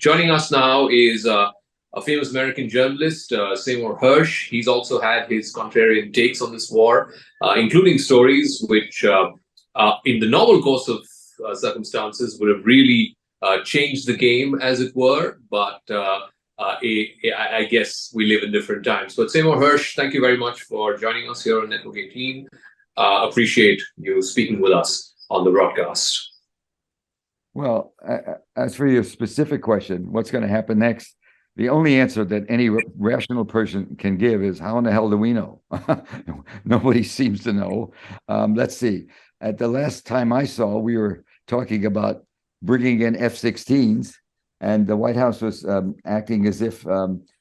Joining us now is a famous American journalist, Seymour Hersh. He's also had his contrarian takes on this war, including stories which, in the normal course of circumstances, would have really changed the game, as it were. But I guess we live in different times. But Seymour Hersh, thank you very much for joining us here on Network 18. Appreciate you speaking with us on the broadcast. Well, as for your specific question, what's going to happen next? The only answer that any rational person can give is, how in the hell do we know? Nobody seems to know. Let's see. At the last time I saw, we were talking about bringing in F-16s, and the White House was acting as if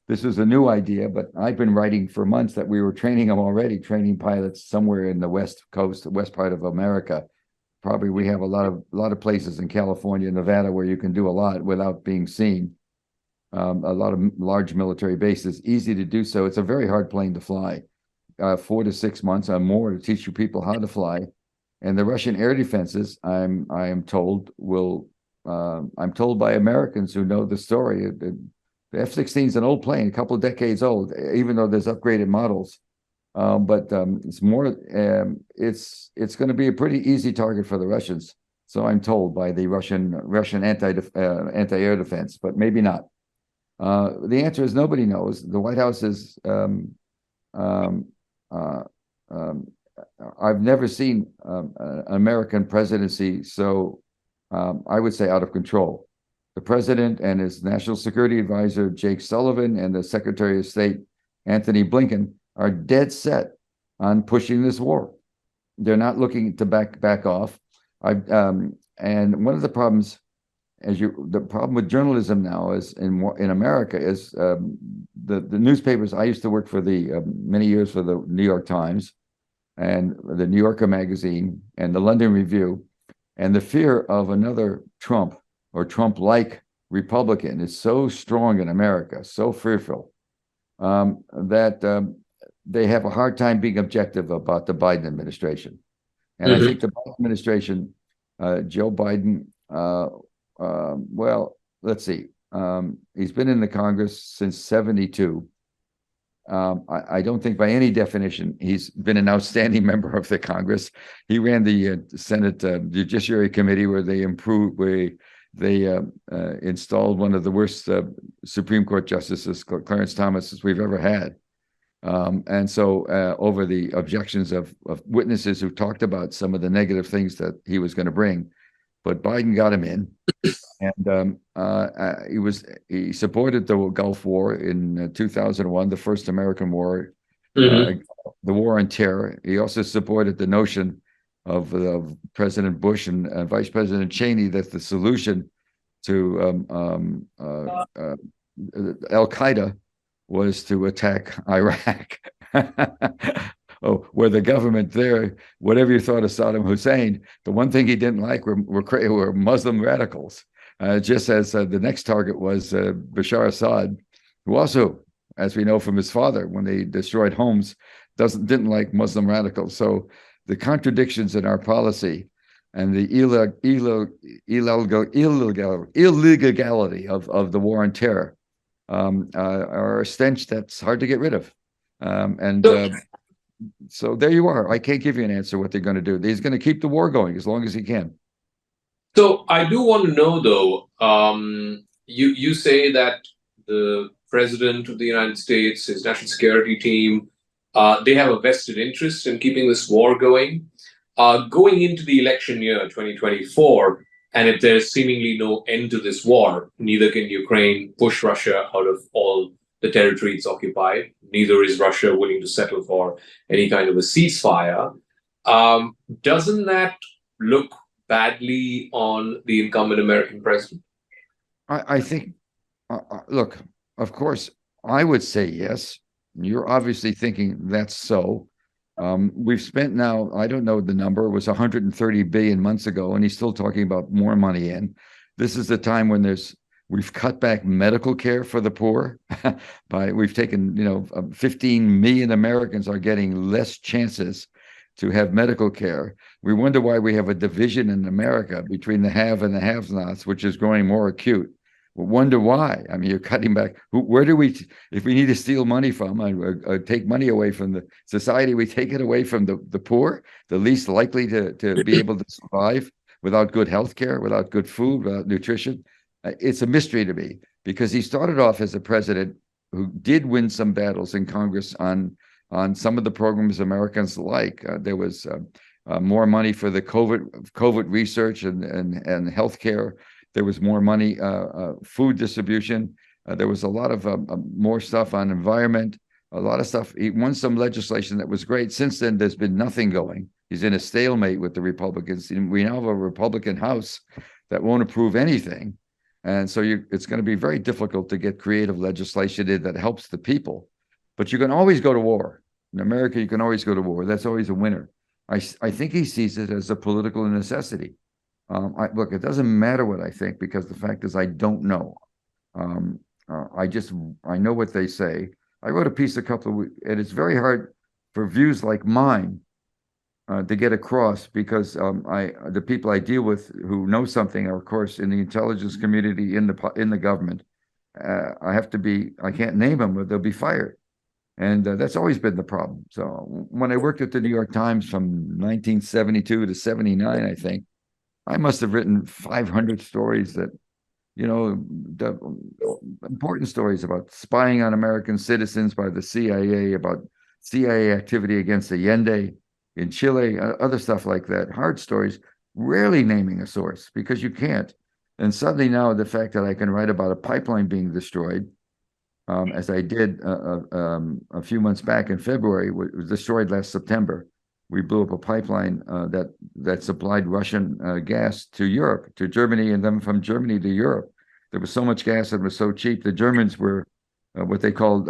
this was a new idea, but I've been writing for months that we were training them already, training pilots somewhere in the West Coast, the west part of America. Probably we have a lot of places in California, Nevada, where you can do a lot without being seen. A lot of large military bases, easy to do so. It's a very hard plane to fly, 4 to 6 months or more to teach you people how to fly. And the Russian air defenses, I am told, I'm told by Americans who know the story. The F-16 is an old plane, a couple of decades old, even though there's upgraded models. But it's going to be a pretty easy target for the Russians. So I'm told by the Russian anti-air defense, but maybe not. The answer is nobody knows. The White House is. I've never seen an American presidency so, I would say, out of control. The president and his national security advisor, Jake Sullivan, and the Secretary of State, Antony Blinken, are dead set on pushing this war. They're not looking to back off. And one of the problems, the problem with journalism now is in America is the newspapers. I used to work for many years for the New York Times and the New Yorker magazine and the London Review, and the fear of another Trump or Trump-like Republican is so strong in America, so fearful, that they have a hard time being objective about the Biden administration. And I think the Biden administration, Joe Biden, well, let's see. He's been in the Congress since '72. I don't think by any definition he's been an outstanding member of the Congress. He ran the Senate Judiciary Committee, where they installed one of the worst Supreme Court justices, Clarence Thomas, as we've ever had. And so over the objections of witnesses who talked about some of the negative things that he was going to bring, but Biden got him in, and he supported the Gulf War in 2001, the first American war, the war on terror. He also supported the notion of President Bush and Vice President Cheney that the solution to Al Qaeda was to attack Iraq. Where the government there, whatever you thought of Saddam Hussein, the one thing he didn't like were Muslim radicals. Just as the next target was Bashar Assad, who also, as we know from his father, when they destroyed homes, didn't like Muslim radicals. So the contradictions in our policy and the illegality of the war on terror are a stench that's hard to get rid of. So there you are. I can't give you an answer what they're going to do. He's going to keep the war going as long as he can. So I do want to know, though, you say that the President of the United States, his national security team, they have a vested interest in keeping this war going. Going into the election year 2024, and if there's seemingly no end to this war, neither can Ukraine push Russia out of all the territory it's occupied. Neither is Russia willing to settle for any kind of a ceasefire. Doesn't that look badly on the incumbent American president? I think, look, of course, I would say yes. You're obviously thinking that's so. We've spent now, I don't know the number, it was 130 billion months ago, and he's still talking about more money in. This is the time when we've cut back medical care for the poor. We've taken, 15 million Americans are getting less chances to have medical care. We wonder why we have a division in America between the have and the have-nots, which is growing more acute. wonder why. I mean, you're cutting back. Where do we, if we need to steal money from or take money away from the society, we take it away from the poor, the least likely to be able to survive without good health care, without good food, without nutrition. It's a mystery to me, because he started off as a president who did win some battles in Congress on some of the programs Americans like. There was more money for the COVID research and healthcare. There was more money, food distribution. There was a lot of more stuff on environment, a lot of stuff. He won some legislation that was great. Since then, there's been nothing going. He's in a stalemate with the Republicans. We now have a Republican House that won't approve anything. And so it's going to be very difficult to get creative legislation in that helps the people. But you can always go to war. In America, you can always go to war. That's always a winner. I think he sees it as a political necessity. Look, it doesn't matter what I think, because the fact is I don't know. I know what they say. I wrote a piece and it's very hard for views like mine to get across, because the people I deal with who know something are, of course, in the intelligence community, in the government. I can't name them, or they'll be fired. And that's always been the problem. So when I worked at the New York Times from 1972 to 79, I think, I must have written 500 stories that, the important stories about spying on American citizens by the CIA, about CIA activity against Allende in Chile, other stuff like that, hard stories, rarely naming a source, because you can't. And suddenly now the fact that I can write about a pipeline being destroyed, as I did a few months back in February, was destroyed last September. We blew up a pipeline that supplied Russian gas to Europe, to Germany, and then from Germany to Europe. There was so much gas and it was so cheap. The Germans were what they called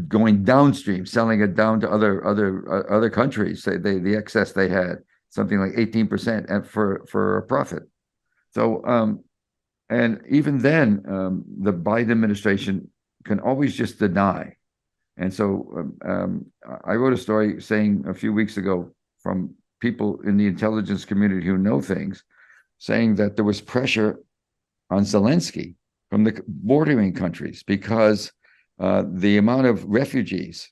going downstream, selling it down to other countries. The excess they had, something like 18% for a profit. So, and even then, the Biden administration can always just deny. And so I wrote a story saying a few weeks ago from people in the intelligence community who know things, saying that there was pressure on Zelensky from the bordering countries, because the amount of refugees,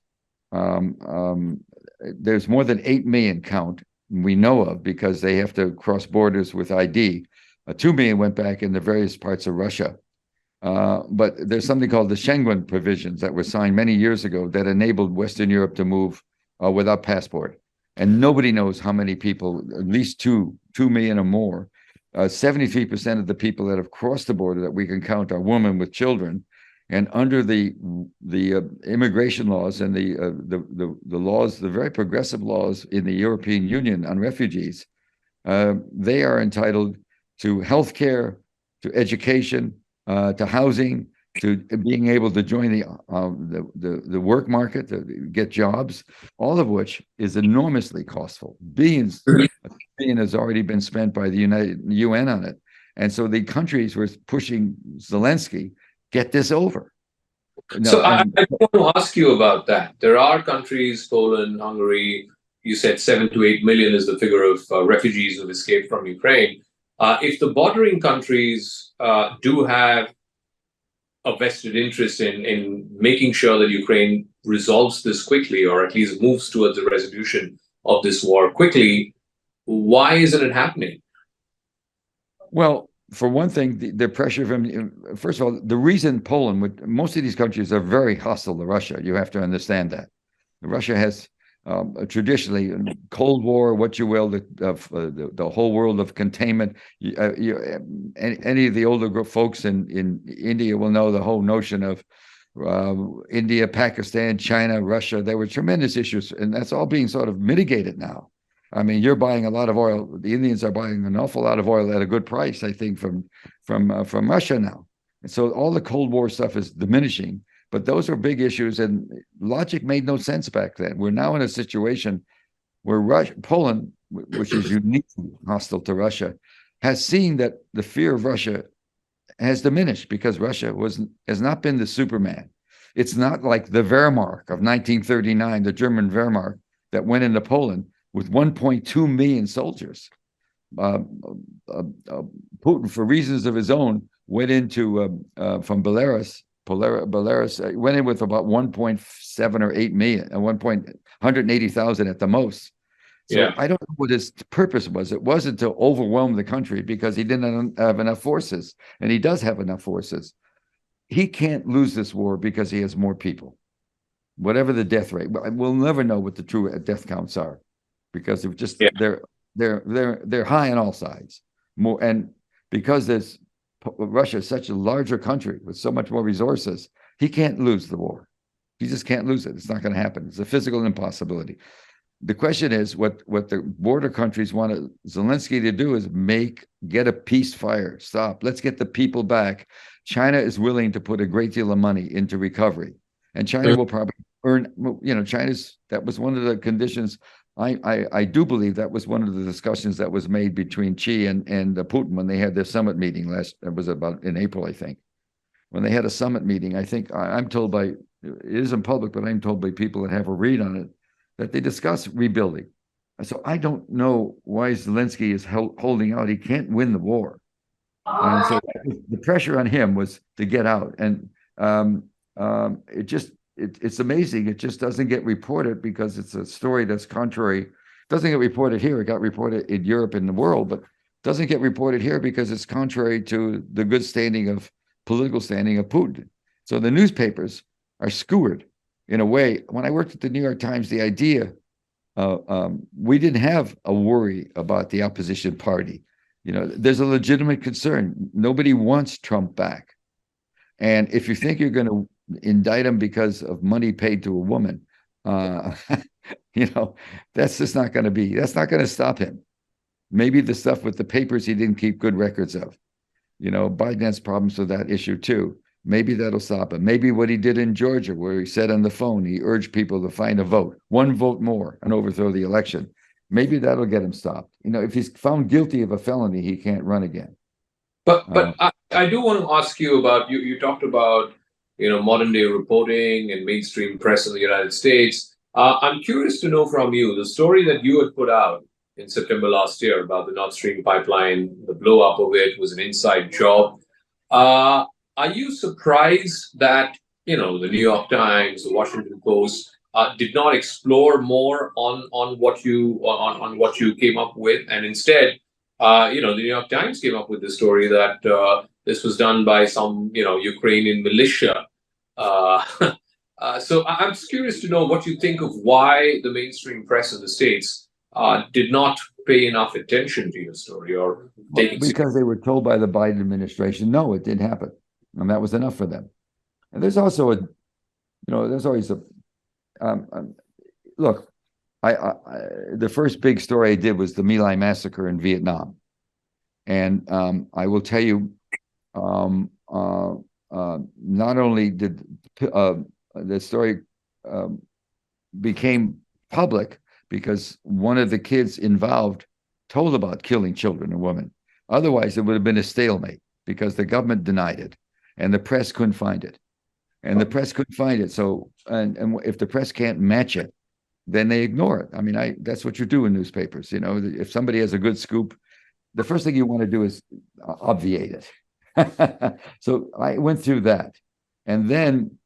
there's more than 8 million count we know of, because they have to cross borders with ID. 2 million went back in the various parts of Russia. But there's something called the Schengen provisions that were signed many years ago that enabled Western Europe to move without passport. And nobody knows how many people, at least 2 million or more. 73% of the people that have crossed the border that we can count are women with children. And under the immigration laws and the laws, the very progressive laws in the European Union on refugees, they are entitled to health care, to education, to housing, to being able to join the work market, to get jobs, all of which is enormously costful. Billions has already been spent by the UN on it. And so the countries were pushing Zelensky, get this over. I want to ask you about that. There are countries, Poland, Hungary, you said 7 to 8 million is the figure of refugees who've escaped from Ukraine. If the bordering countries do have a vested interest in making sure that Ukraine resolves this quickly, or at least moves towards the resolution of this war quickly, why isn't it happening? Well, for one thing, the pressure from, first of all, the reason Poland, most of these countries are very hostile to Russia. You have to understand that. Russia has traditionally, Cold War, what you will, the whole world of containment. Any of the older folks in India will know the whole notion of India, Pakistan, China, Russia. There were tremendous issues, and that's all being sort of mitigated now. I mean, you're buying a lot of oil. The Indians are buying an awful lot of oil at a good price, I think, from Russia now. And so all the Cold War stuff is diminishing. But those are big issues, and logic made no sense back then. We're now in a situation where Poland, which is uniquely hostile to Russia, has seen that the fear of Russia has diminished, because Russia has not been the Superman. It's not like the Wehrmacht of 1939, the German Wehrmacht that went into Poland with 1.2 million soldiers. Putin, for reasons of his own, went into from Belarus went in with about 1.7 or 8 million, at 180,000 at the most. So Yeah. I don't know what his purpose was. It wasn't to overwhelm the country because he didn't have enough forces, and he does have enough forces. He can't lose this war because he has more people. Whatever the death rate, we'll never know what the true death counts are, because of just Yeah. they're high on all sides. More, and because Russia is such a larger country with so much more resources, he can't lose the war. He just can't lose it. It's not going to happen. It's a physical impossibility. The question is what the border countries want Zelensky to do is get a ceasefire. Stop. Let's get the people back. China is willing to put a great deal of money into recovery, and China will probably earn. That was one of the conditions. I do believe that was one of the discussions that was made between Xi and Putin when they had their summit meeting it was about in April, I think. When they had a summit meeting, I think I'm told it isn't public, but I'm told by people that have a read on it, that they discuss rebuilding. So I don't know why Zelensky is holding out. He can't win the war. And so the pressure on him was to get out. And it's amazing. It just doesn't get reported because it's a story that's contrary. It doesn't get reported here. It got reported in Europe and the world, but doesn't get reported here because it's contrary to the good political standing of Putin. So the newspapers are skewered in a way. When I worked at the New York Times, the idea we didn't have a worry about the opposition party. There's a legitimate concern. Nobody wants Trump back. And if you think you're going to indict him because of money paid to a woman, that's just not going to that's not going to stop him. Maybe the stuff with the papers he didn't keep good records of. Biden has problems with that issue too. Maybe that'll stop him. Maybe what he did in Georgia, where he said on the phone, he urged people to find a vote, one vote more, and overthrow the election. Maybe that'll get him stopped. If he's found guilty of a felony, he can't run again. But I do want to ask you about you talked about modern day reporting and mainstream press in the United States. I'm curious to know from you the story that you had put out in September last year about the Nord Stream pipeline. The blow up of it was an inside job. Are you surprised that the New York Times, the Washington Post did not explore more on what you came up with, and instead, the New York Times came up with the story that this was done by some Ukrainian militia. So I'm just curious to know what you think of why the mainstream press in the States did not pay enough attention to your story or take it because they were told by the Biden administration, no, it didn't happen. And that was enough for them. And there's also there's always look, the first big story I did was the My Lai massacre in Vietnam. And I will tell you, not only did the story became public because one of the kids involved told about killing children and women. Otherwise, it would have been a stalemate because the government denied it. And the press couldn't find it. So, and if the press can't match it, then they ignore it. I mean, that's what you do in newspapers. If somebody has a good scoop, the first thing you want to do is obviate it. So I went through that. And then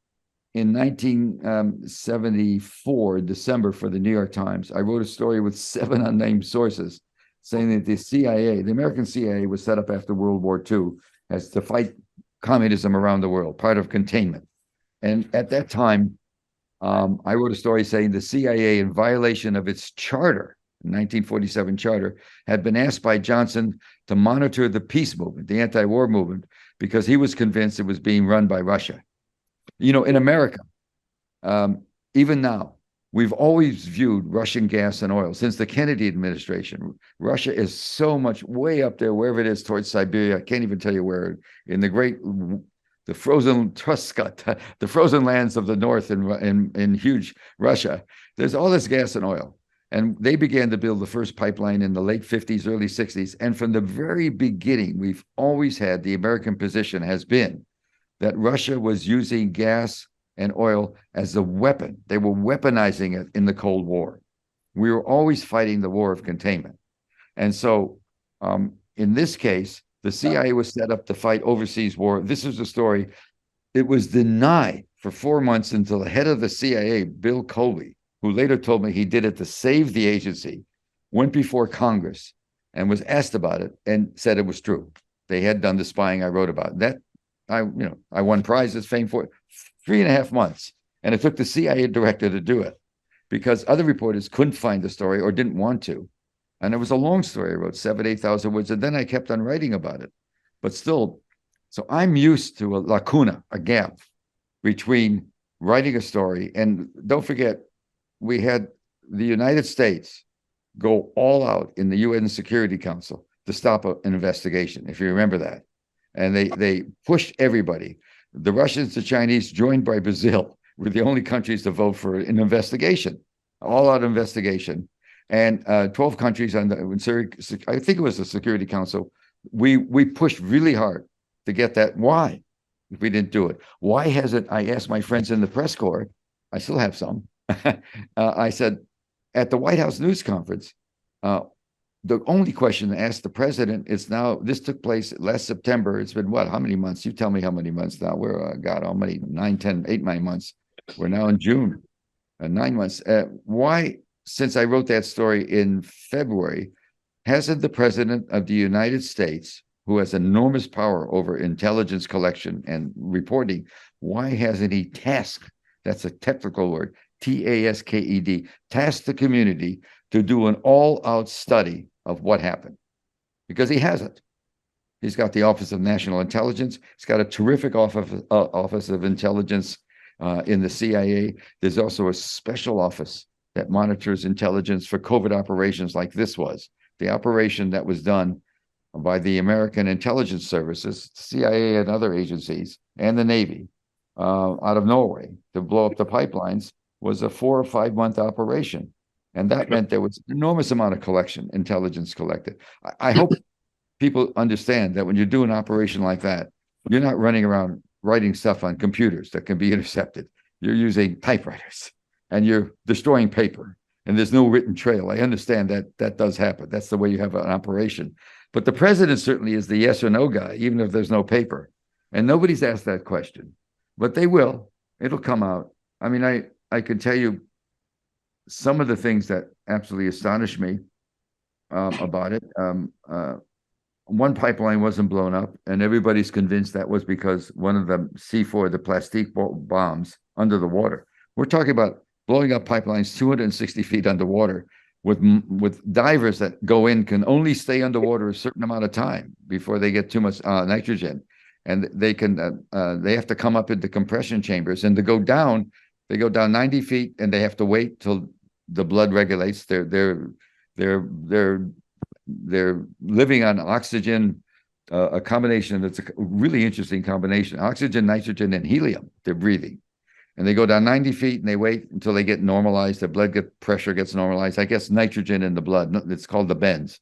in 1974, December, for the New York Times, I wrote a story with 7 unnamed sources saying that the American CIA was set up after World War II as to fight communism around the world, part of containment. And at that time, I wrote a story saying the CIA, in violation of its charter, 1947 charter, had been asked by Johnson to monitor the peace movement, the anti-war movement, because he was convinced it was being run by Russia. In America, even now, we've always viewed Russian gas and oil since the Kennedy administration. Russia is so much way up there, wherever it is, towards Siberia. I can't even tell you where, in the frozen Truscut, the frozen lands of the north in huge Russia. There's all this gas and oil. And they began to build the first pipeline in the late 50s, early 60s. And from the very beginning, we've always had, the American position has been that Russia was using gas and oil as a weapon. They were weaponizing it in the Cold War. We were always fighting the war of containment. And so in this case, The CIA was set up to fight overseas war. This is the story. It was denied for 4 months until the head of the CIA, Bill Colby, who later told me he did it to save the agency, went before Congress and was asked about it and said it was true. They had done the spying I wrote about. That I won prizes, fame for it. 3.5 months. And it took the CIA director to do it because other reporters couldn't find the story or didn't want to. And it was a long story. I wrote 7,000, 8,000 words, and then I kept on writing about it. But still, so I'm used to a lacuna, a gap between writing a story. And don't forget, we had the United States go all out in the UN Security Council to stop an investigation, if you remember that. And they pushed everybody. The Russians, the Chinese, joined by Brazil, were the only countries to vote for an investigation, all-out investigation. And 12 countries on the, I think it was the Security Council, we pushed really hard to get that. Why? If we didn't do it. Why hasn't, I asked my friends in the press corps, I still have some, I said, at the White House news conference, the only question to ask the president is now, this took place last September. It's been what, how many months? You tell me how many months now. We're, God almighty, 9, 10, 8, 9 months. We're now in June, 9 months. Why, since I wrote that story in February, hasn't the president of the United States, who has enormous power over intelligence collection and reporting, why hasn't he tasked, that's a technical word, TASKED, tasked the community to do an all-out study of what happened? Because he hasn't. He's got the Office of National Intelligence. He's got a terrific Office of Intelligence in the CIA. There's also a special office that monitors intelligence for covert operations like this was. The operation that was done by the American intelligence services, CIA and other agencies, and the Navy out of Norway to blow up the pipelines was a 4 or 5 month operation. And that meant there was an enormous amount of intelligence collected. I hope people understand that when you do an operation like that, you're not running around writing stuff on computers that can be intercepted. You're using typewriters and you're destroying paper and there's no written trail. I understand that that does happen. That's the way you have an operation. But the president certainly is the yes or no guy, even if there's no paper. And nobody's asked that question, but they will. It'll come out. I mean, I could tell you some of the things that absolutely astonished me about it. One pipeline wasn't blown up, and everybody's convinced that was because one of the C4, the plastic bombs, under the water. We're talking about blowing up pipelines 260 feet underwater with divers that go in, can only stay underwater a certain amount of time before they get too much nitrogen, and they have to come up into compression chambers, and to go down, they go down 90 feet, and they have to wait till the blood regulates. They're living on oxygen, a combination that's a really interesting combination: oxygen, nitrogen, and helium. They're breathing, and they go down 90 feet, and they wait until they get normalized. Their blood pressure gets normalized. I guess nitrogen in the blood. It's called the bends,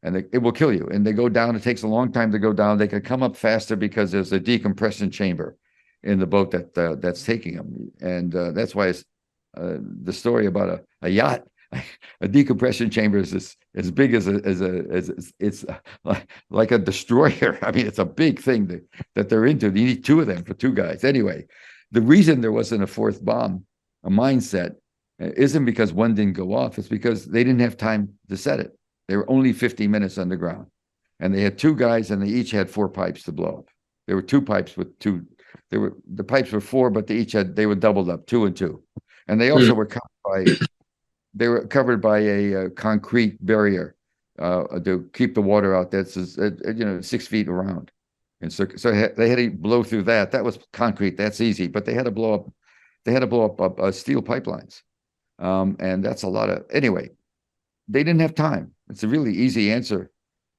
and it will kill you. And they go down. It takes a long time to go down. They can come up faster because there's a decompression chamber in the boat that's taking them, and that's why it's the story about a yacht. A decompression chamber is as big as it's like a destroyer. I mean, it's a big thing that they're into. You need 2 of them for 2 guys. Anyway, the reason there wasn't a 4th bomb, a mindset, isn't because one didn't go off. It's because they didn't have time to set it. They were only 50 minutes underground, and they had 2 guys, and they each had 4 pipes to blow up. There were 2 pipes with 2. The pipes were 4, but they were doubled up, 2 and 2, and they also were covered by a concrete barrier to keep the water out. That's 6 feet around, and so they had to blow through that. That was concrete. That's easy, but they had to blow up. Steel pipelines, and that's a lot of. Anyway, they didn't have time. It's a really easy answer.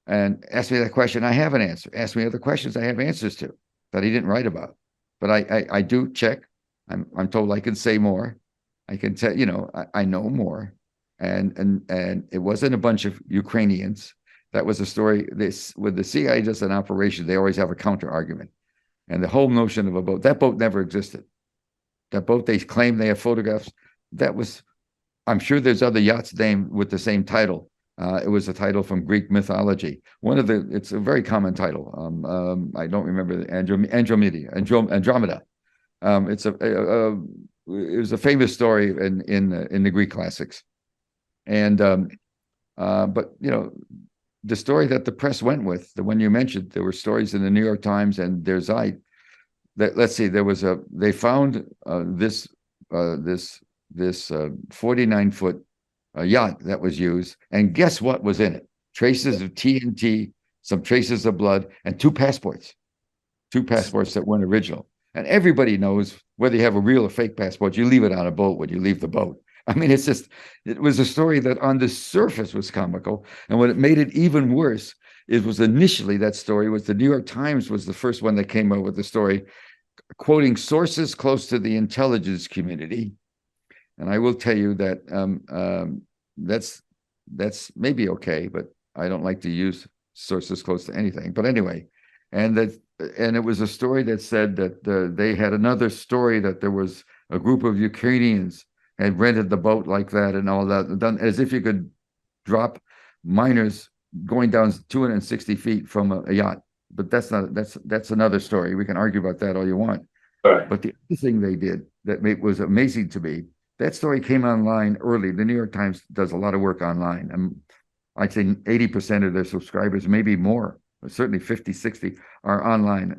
And ask me that question, I have an answer. Ask me other questions, I have answers to that he didn't write about. But I do check. I'm told I can say more. I can tell, I know more. And it wasn't a bunch of Ukrainians. That was a story. When the CIA does an operation, they always have a counter argument. And the whole notion of a boat, that boat never existed. That boat, they claim they have photographs. I'm sure there's other yachts named with the same title, It was a title from Greek mythology. It's a very common title. I don't remember Andromeda. It was a famous story in the Greek classics. And but the story that the press went with, the one you mentioned, there were stories in the New York Times and Der Zeit that, let's see, they found this 49-foot yacht that was used, and guess what was in it? Traces of TNT, some traces of blood, and two passports that weren't original. And everybody knows whether you have a real or fake passport, you leave it on a boat when you leave the boat. I mean, it was a story that on the surface was comical. And what it made it even worse, it was initially that story was the New York Times was the first one that came up with the story, quoting sources close to the intelligence community. And I will tell you that that's maybe okay, but I don't like to use sources close to anything. But anyway, and it was a story that said that they had another story that there was a group of Ukrainians had rented the boat like that and all that, done as if you could drop miners going down 260 feet from a yacht. But that's another story. We can argue about that all you want. Right. But the other thing they did that was amazing to me, that story came online early. The New York Times does a lot of work online. And I'd say 80% of their subscribers, maybe more, but certainly 50, 60 are online.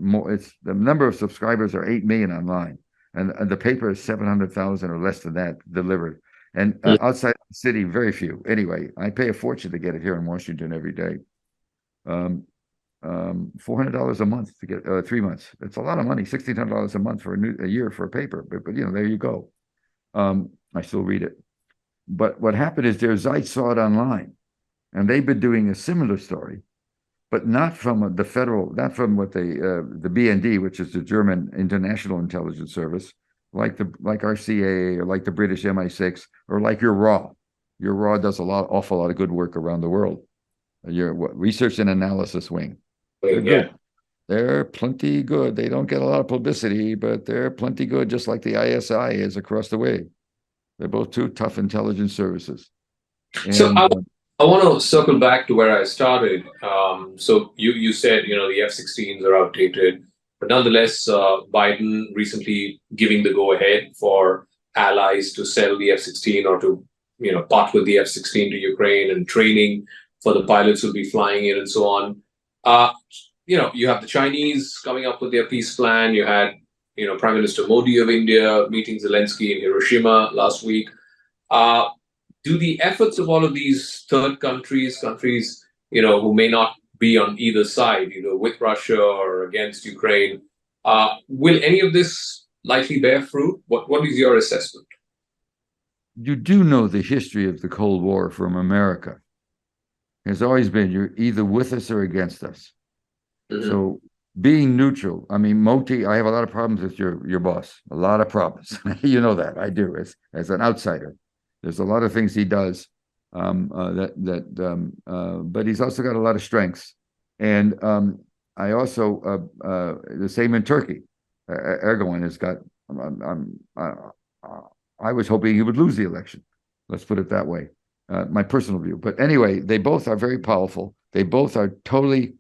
The number of subscribers are 8 million online. And the paper is 700,000 or less than that delivered. And outside the city, very few. Anyway, I pay a fortune to get it here in Washington every day. $400 a month to get 3 months. It's a lot of money. $1,600 a month for a year for a paper. But there you go. I still read it. But what happened is Der Zeit saw it online, and they've been doing a similar story, but not from not from what the BND, which is the German International Intelligence Service, like our CIA or like the British MI6 or like your RAW. Your RAW does awful lot of good work around the world. Your research and analysis wing. They're good. They're plenty good. They don't get a lot of publicity, but they're plenty good, just like the ISI is across the way. They're both two tough intelligence services. So I want to circle back to where I started. So you said the F-16s are outdated, but nonetheless, Biden recently giving the go-ahead for allies to sell the F-16 or to part with the F-16 to Ukraine, and training for the pilots who'll be flying in and so on. You have the Chinese coming up with their peace plan. You had Prime Minister Modi of India meeting Zelensky in Hiroshima last week. Do the efforts of all of these third countries, who may not be on either side, either with Russia or against Ukraine, will any of this likely bear fruit? What is your assessment? You do know the history of the Cold War from America. Has always been you're either with us or against us. Mm-hmm. So being neutral, I mean, Modi, I have a lot of problems with your boss, a lot of problems. You know that, I do, as an outsider. There's a lot of things he does but he's also got a lot of strengths. And I also, the same in Turkey. Erdogan has got, I was hoping he would lose the election. Let's put it that way. My personal view. But anyway, they both are very powerful. They both are totally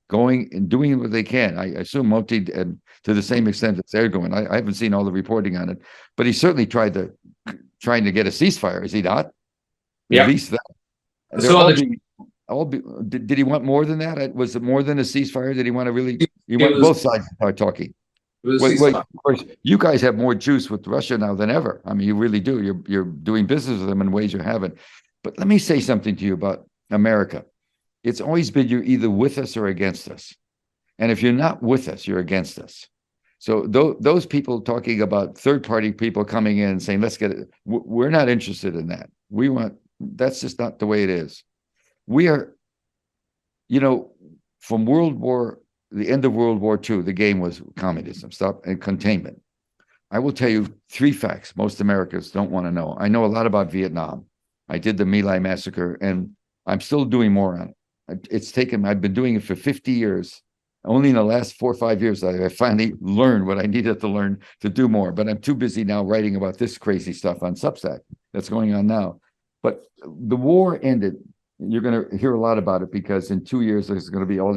going and doing what they can. I assume Modi, to the same extent as Erdogan. I haven't seen all the reporting on it, but he certainly trying to get a ceasefire. Is he not? Yeah. At least that. Did he want more than that? Was it more than a ceasefire? Did he want to really? He want both sides to start talking. Wait, of course, you guys have more juice with Russia now than ever. I mean, you really do. You're doing business with them in ways you haven't. But let me say something to you about America. It's always been you're either with us or against us. And if you're not with us, you're against us. So those people talking about third-party people coming in and saying, let's get it, we're not interested in that. That's just not the way it is. We are, from the end of World War II, the game was communism, stop, and containment. I will tell you 3 facts most Americans don't want to know. I know a lot about Vietnam. I did the My Lai massacre, and I'm still doing more on it. I've been doing it for 50 years. Only in the last 4 or 5 years, I finally learned what I needed to learn to do more. But I'm too busy now writing about this crazy stuff on Substack that's going on now. But the war ended. You're going to hear a lot about it because in 2 years there's going to be all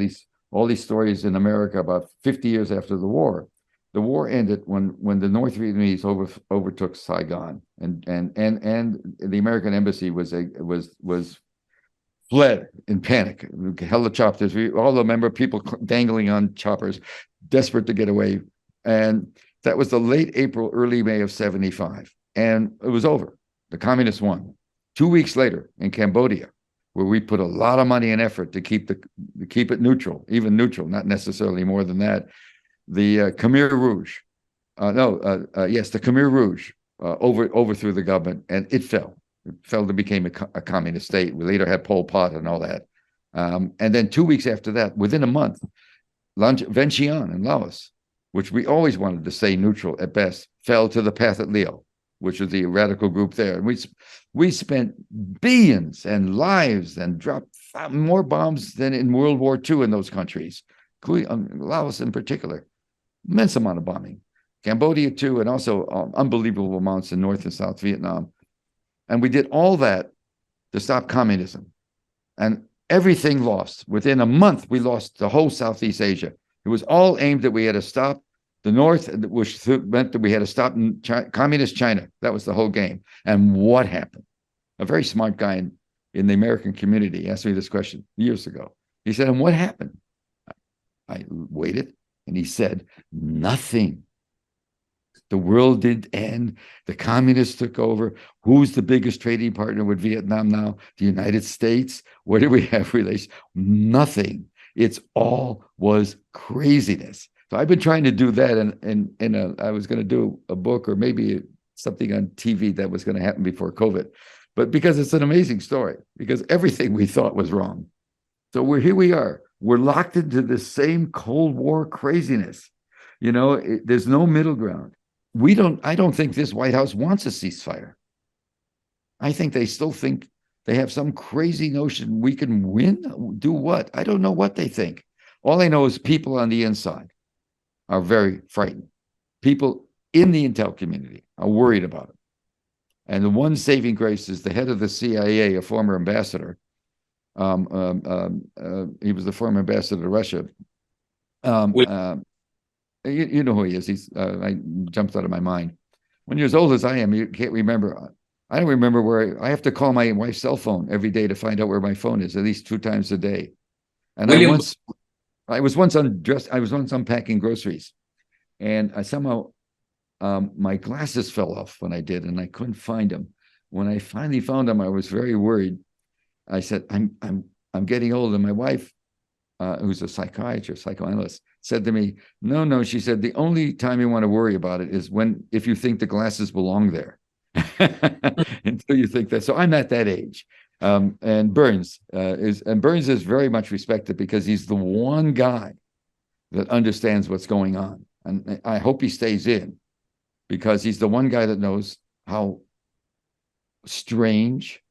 these stories in America about 50 years after the war. The war ended when the North Vietnamese overtook Saigon, and the American embassy was fled in panic, helicopters. We all remember people dangling on choppers, desperate to get away. And that was the late April, early May of 75. And it was over. The communists won. 2 weeks later in Cambodia, where we put a lot of money and effort to keep it neutral, even neutral, not necessarily more than that. The Khmer Rouge, the Khmer Rouge overthrew the government, and it fell. It fell to became a communist state. We later had Pol Pot and all that. And then 2 weeks after that, within a month, Vientiane in Laos, which we always wanted to stay neutral at best, fell to the Pathet Lao, which was the radical group there. And we spent billions and lives and dropped more bombs than in World War II in those countries, including Laos in particular. Immense amount of bombing. Cambodia too, and also unbelievable amounts in North and South Vietnam. And we did all that to stop communism. And everything lost. Within a month, we lost the whole Southeast Asia. It was all aimed that we had to stop the North, which meant that we had to stop communist China. That was the whole game. And what happened? A very smart guy in the American community asked me this question years ago. He said, and what happened? I waited, and he said, nothing. The world didn't end. The communists took over. Who's the biggest trading partner with Vietnam now? The United States. Where do we have relations? Nothing. It's all was craziness. So I've been trying to do that, and I was going to do a book or maybe something on TV that was going to happen before COVID, but because it's an amazing story, because everything we thought was wrong. So here we are. We're locked into the same Cold War craziness. There's no middle ground. I don't think this White House wants a ceasefire. I think they still think they have some crazy notion we can win. Do what? I don't know what they think. All I know is people on the inside are very frightened. People in the intel community are worried about it. And the one saving grace is the head of the CIA, a former ambassador. He was the former ambassador to Russia. You know who he is. I jumped out of my mind. When you're as old as I am, you can't remember. I don't remember where I have to call my wife's cell phone every day to find out where my phone is, at least 2 times a day. And I was once unpacking groceries, and I somehow my glasses fell off when I did, and I couldn't find them. When I finally found them, I was very worried. I said, I'm getting old, and my wife, who's a psychoanalyst, said to me, no, she said, the only time you want to worry about it is if you think the glasses belong there. Until you think that. So I'm at that age. And Burns is very much respected because he's the one guy that understands what's going on. And I hope he stays in, because he's the one guy that knows how strange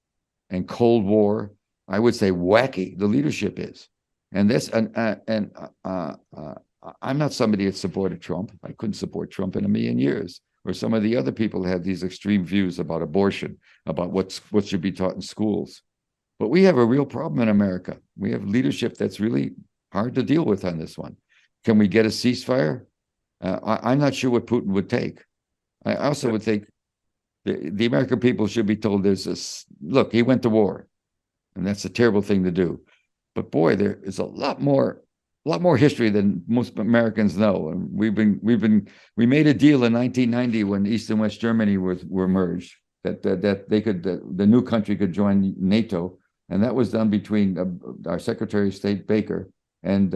and Cold War, I would say wacky, the leadership is. And I'm not somebody that supported Trump. I couldn't support Trump in a million years. Or some of the other people have these extreme views about abortion, about what should be taught in schools. But we have a real problem in America. We have leadership that's really hard to deal with on this one. Can we get a ceasefire? I'm not sure what Putin would take. I also would think the American people should be told there's this, look, he went to war, and that's a terrible thing to do. But boy, there is a lot more history than most Americans know. And we made a deal in 1990 when East and West Germany were merged, that the new country could join NATO, and that was done between our Secretary of State Baker and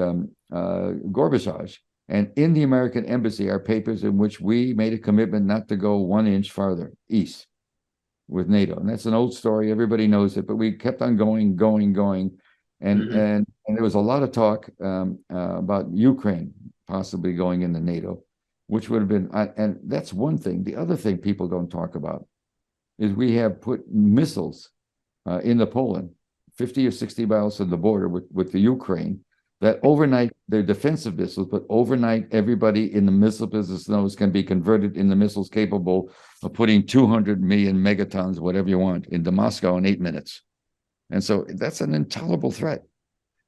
Gorbachev. And in the American embassy are papers in which we made a commitment not to go 1 inch farther east with NATO. And that's an old story. Everybody knows it, but we kept on going. And there was a lot of talk about Ukraine possibly going into NATO, which would have been, and that's one thing. The other thing people don't talk about is we have put missiles into Poland, 50 or 60 miles from the border with the Ukraine, that overnight, they're defensive missiles, but overnight, everybody in the missile business knows can be converted into missiles capable of putting 200 million megatons, whatever you want, into Moscow in 8 minutes. And so that's an intolerable threat.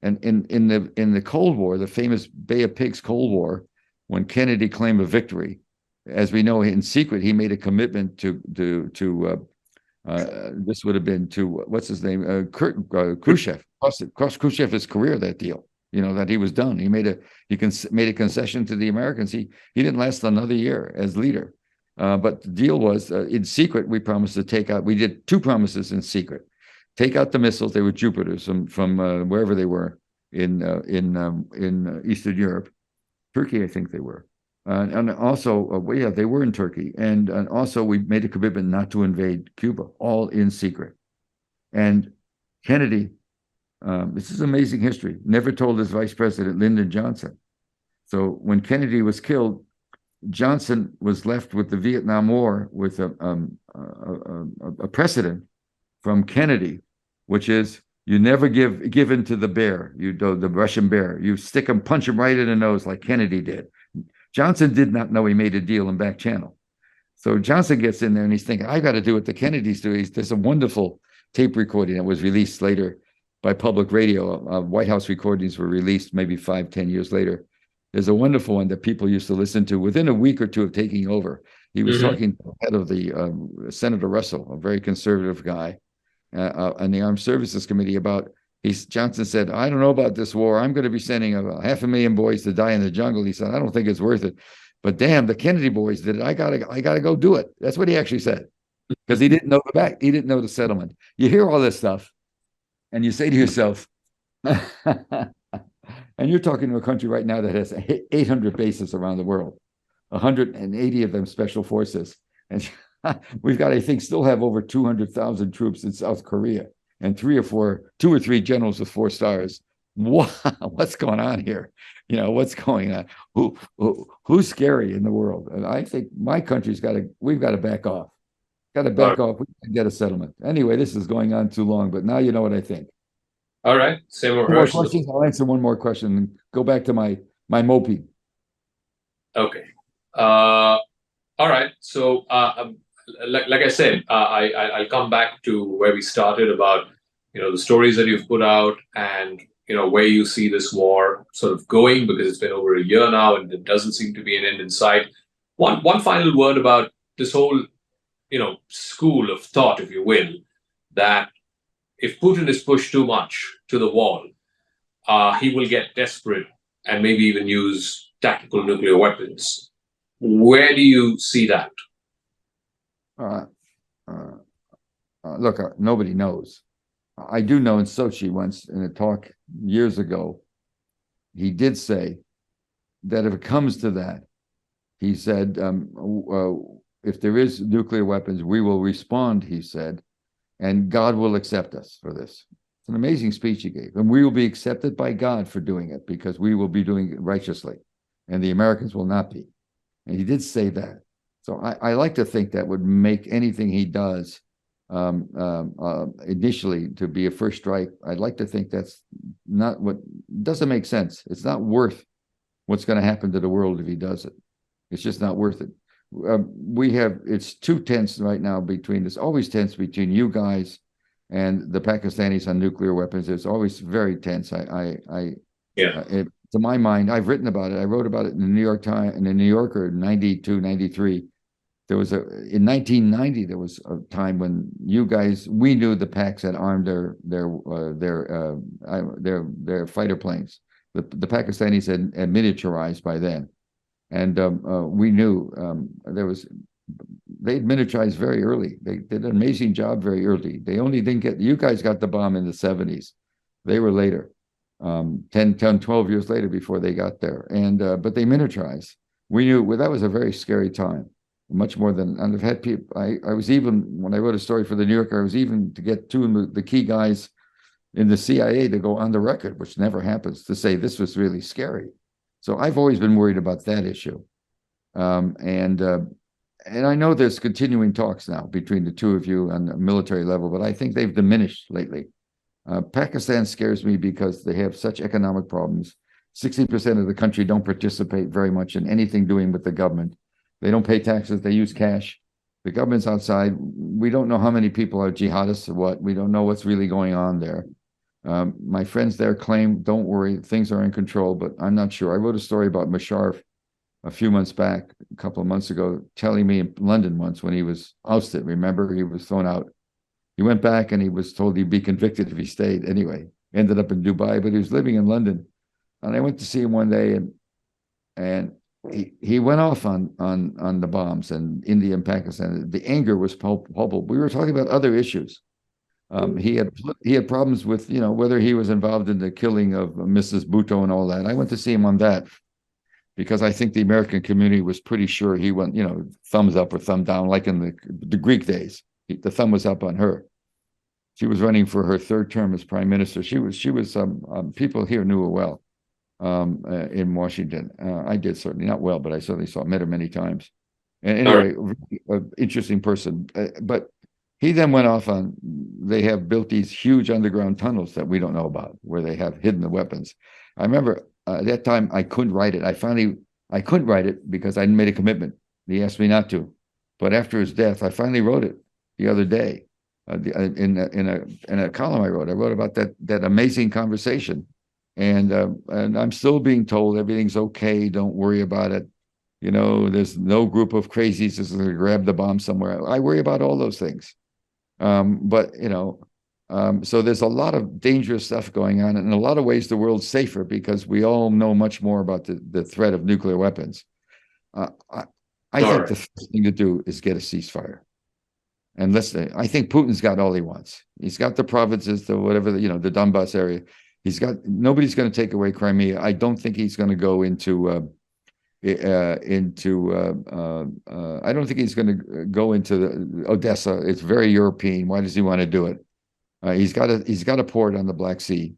And in the Cold War, the famous Bay of Pigs Cold War, when Kennedy claimed a victory, as we know, in secret, he made a commitment to this would have been to what's his name, Khrushchev. Cost Khrushchev his career, that deal. You know, that he was done. He made a concession to the Americans. He didn't last another year as leader. But the deal was in secret. We promised to take out. We did 2 promises in secret: take out the missiles. They were Jupiters from wherever they were in Eastern Europe, Turkey, I think they were. And also, yeah, they were in Turkey. And also, we made a commitment not to invade Cuba, all in secret. And Kennedy, this is amazing history, never told his vice president, Lyndon Johnson. So when Kennedy was killed, Johnson was left with the Vietnam War with a precedent from Kennedy, which is you never give in to the bear, the Russian bear. You stick him, punch him right in the nose like Kennedy did. Johnson did not know he made a deal in back channel. So Johnson gets in there and he's thinking, I got to do what the Kennedys do. There's a wonderful tape recording that was released later by public radio. White House recordings were released maybe 5-10 years later. There's a wonderful one that people used to listen to within a week or two of taking over. He was talking to the head of the Senator Russell, a very conservative guy, on the Armed Services Committee about, Johnson said, I don't know about this war. I'm going to be sending 500,000 boys to die in the jungle. He said, I don't think it's worth it. But damn, the Kennedy boys did it. I gotta go do it. That's what he actually said. Because he didn't know he didn't know the settlement. You hear all this stuff, and you say to yourself, and you're talking to a country right now that has 800 bases around the world, 180 of them special forces. And we've got, I think, still have over 200,000 troops in South Korea and 2 or 3 generals with 4 stars. Wow, what's going on here? You know, what's going on? Who's scary in the world? And I think my country's we've got to back off. Got to back off. We can get a settlement. Anyway, this is going on too long, but now you know what I think. All right. Seymour Hersh. Questions? I'll answer one more question and go back to my moping. Okay. All right. So, like I said, I'll come back to where we started about, the stories that you've put out and, where you see this war sort of going, because it's been over a year now and there doesn't seem to be an end in sight. One final word about this whole, school of thought, if you will, that if Putin is pushed too much to the wall, he will get desperate and maybe even use tactical nuclear weapons. Where do you see that? Look, nobody knows. I do know in Sochi once, in a talk years ago, he did say that if it comes to that, he said, if there is nuclear weapons, we will respond, he said, and God will accept us for this. It's an amazing speech he gave. And we will be accepted by God for doing it because we will be doing it righteously, and the Americans will not be. And he did say that. So I like to think that would make anything he does initially to be a first strike. I'd like to think that's not doesn't make sense. It's not worth what's going to happen to the world if he does it. It's just not worth it. It's too tense right now it's always tense between you guys and the Pakistanis on nuclear weapons. It's always very tense. To my mind, I've written about it. I wrote about it in the New York Times, in the New Yorker, 92, 93. In 1990, there was a time when we knew the Pacs had armed their fighter planes. The Pakistanis had miniaturized by then, and we knew they'd miniaturized very early. They did an amazing job very early. They only didn't you guys got the bomb in the 70s. They were later, 10, 12 years later before they got there. And but they miniaturized. We knew that was a very scary time. Much more than, and I've had people, I was even, when I wrote a story for the New Yorker, I was even to get 2 of the key guys in the CIA to go on the record, which never happens, to say this was really scary. So I've always been worried about that issue. And I know there's continuing talks now between the 2 of you on the military level, but I think they've diminished lately. Pakistan scares me because they have such economic problems. 60% of the country don't participate very much in anything doing with the government. They don't pay taxes. They use cash. The government's outside. We don't know how many people are jihadists or what. We don't know what's really going on there. My friends there claim, don't worry, things are in control, but I'm not sure. I wrote a story about Musharraf a few months back, a couple of months ago, telling me in London once when he was ousted. Remember, he was thrown out. He went back and he was told he'd be convicted if he stayed. Anyway, ended up in Dubai, but he was living in London. And I went to see him one day, and he went off on the bombs and India and Pakistan. The anger was palpable. We were talking about other issues. He had problems with, whether he was involved in the killing of Mrs. Bhutto and all that. I went to see him on that because I think the American community was pretty sure he went, thumbs up or thumb down, like in the Greek days. The thumb was up on her. She was running for her third term as prime minister. She was. People here knew her well in Washington. I did, certainly not well, but I certainly met her many times. And anyway, interesting person. But he then went off on, they have built these huge underground tunnels that we don't know about, where they have hidden the weapons. I remember at that time I couldn't write it. I couldn't write it because I made a commitment. He asked me not to. But after his death, I finally wrote it the other day in a column I wrote about that amazing conversation. And I'm still being told everything's okay. Don't worry about it. There's no group of crazies that's going to grab the bomb somewhere. I worry about all those things. So there's a lot of dangerous stuff going on. And in a lot of ways, the world's safer because we all know much more about the threat of nuclear weapons. I think the first thing to do is get a ceasefire. And I think Putin's got all he wants. He's got the provinces, the Donbass area. Nobody's going to take away Crimea. I don't think he's going to go into I don't think he's going to go into Odessa. It's very European. Why does he want to do it? He's got a port on the Black Sea.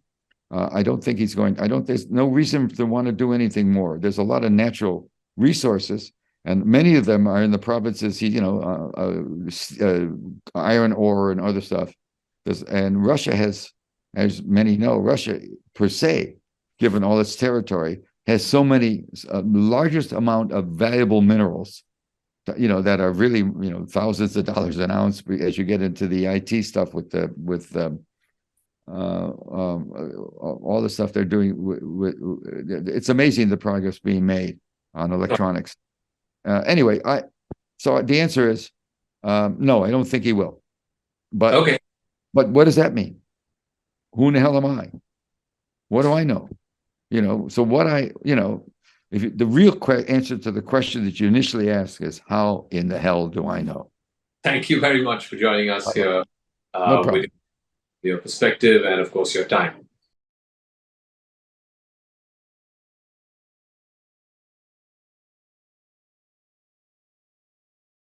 I don't think he's going. There's no reason to want to do anything more. There's a lot of natural resources, and many of them are in the provinces. Iron ore and other stuff. And Russia has, as many know, Russia per se, given all its territory, has so many largest amount of valuable minerals, that are really thousands of dollars an ounce as you get into the IT stuff with all the stuff they're doing. It's amazing the progress being made on electronics. Anyway, so the answer is no. I don't think he will. But okay. But what does that mean? Who in the hell am I? What do I know? So what the real answer to the question that you initially asked is, how in the hell do I know? Thank you very much for joining us here No problem. with your perspective and, of course, your time.